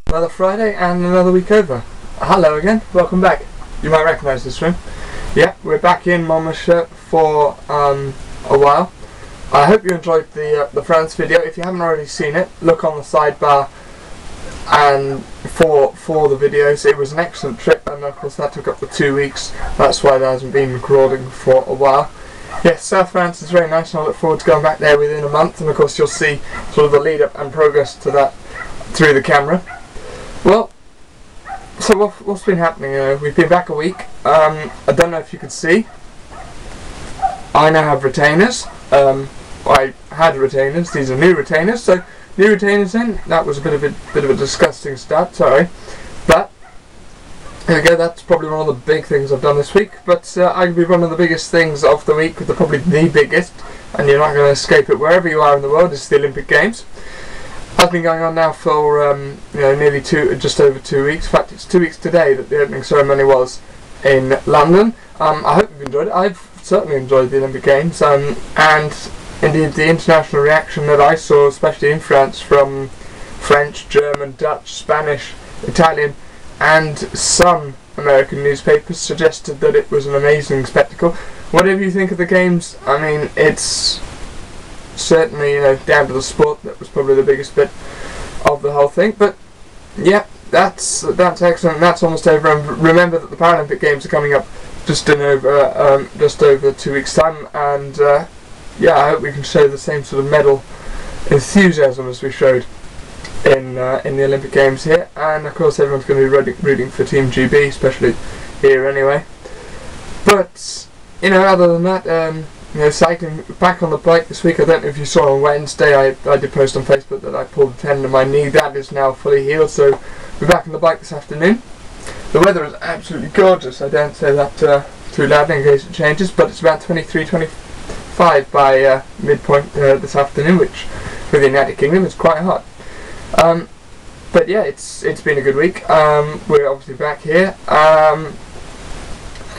Another Friday and another week over. Hello again, welcome back. You might recognise this room. Yeah, we're back in Monmouthshire for a while. I hope you enjoyed the France video. If you haven't already seen it, look on the sidebar and for the videos. It was an excellent trip, and of course that took up to 2 weeks. That's why there hasn't been recording for a while. Yes, South France is very nice, and I look forward to going back there within a month, and of course you'll see sort of the lead up and progress to that through the camera. Well, so what's been happening? We've been back a week. I don't know if you can see. I now have retainers. I had retainers. These are new retainers. So new retainers in. That was a bit of a disgusting start. Sorry, but there we go. That's probably one of the big things I've done this week. But arguably one of the biggest things of the week, probably the biggest, and you're not going to escape it wherever you are in the world, is the Olympic Games. Has been going on now for nearly just over 2 weeks. In fact, it's 2 weeks today that the opening ceremony was in London. I hope you've enjoyed it. I've certainly enjoyed the Olympic Games, and indeed the international reaction that I saw, especially in France, from French, German, Dutch, Spanish, Italian, and some American newspapers suggested that it was an amazing spectacle. Whatever you think of the Games, I mean, it's certainly, down to the sport. That was probably the biggest bit of the whole thing. But yeah, that's excellent. That's almost over. And remember that the Paralympic Games are coming up just over 2 weeks' time. And yeah, I hope we can show the same sort of medal enthusiasm as we showed in the Olympic Games here. And of course, everyone's going to be rooting for Team GB, especially here anyway. But other than that. Cycling back on the bike this week. I don't know if you saw on Wednesday, I did post on Facebook that I pulled the tendon in my knee. That is now fully healed, so we're back on the bike this afternoon. The weather is absolutely gorgeous. I don't say that too loudly in case it changes, but it's about 23, 25 by midpoint this afternoon, which for the United Kingdom is quite hot. But yeah, it's been a good week. We're obviously back here.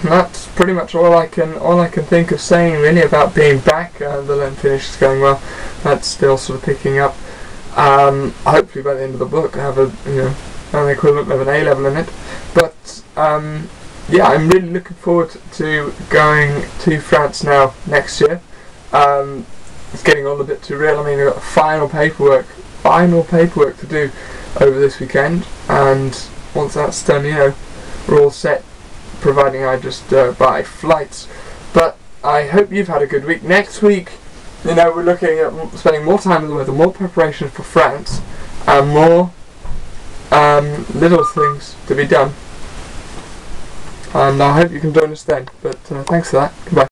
And that's pretty much all I can think of saying really about being back. The learn finish is going well. That's still sort of picking up. Hopefully by the end of the book I have an equivalent of an A level in it. But yeah, I'm really looking forward to going to France now next year. It's getting all a bit too real. I mean, I've got final paperwork to do over this weekend, and once that's done, we're all set, providing I just buy flights. But I hope you've had a good week. Next week, we're looking at spending more time in the weather, more preparation for France, and more little things to be done. And I hope you can join us then. But thanks for that. Goodbye.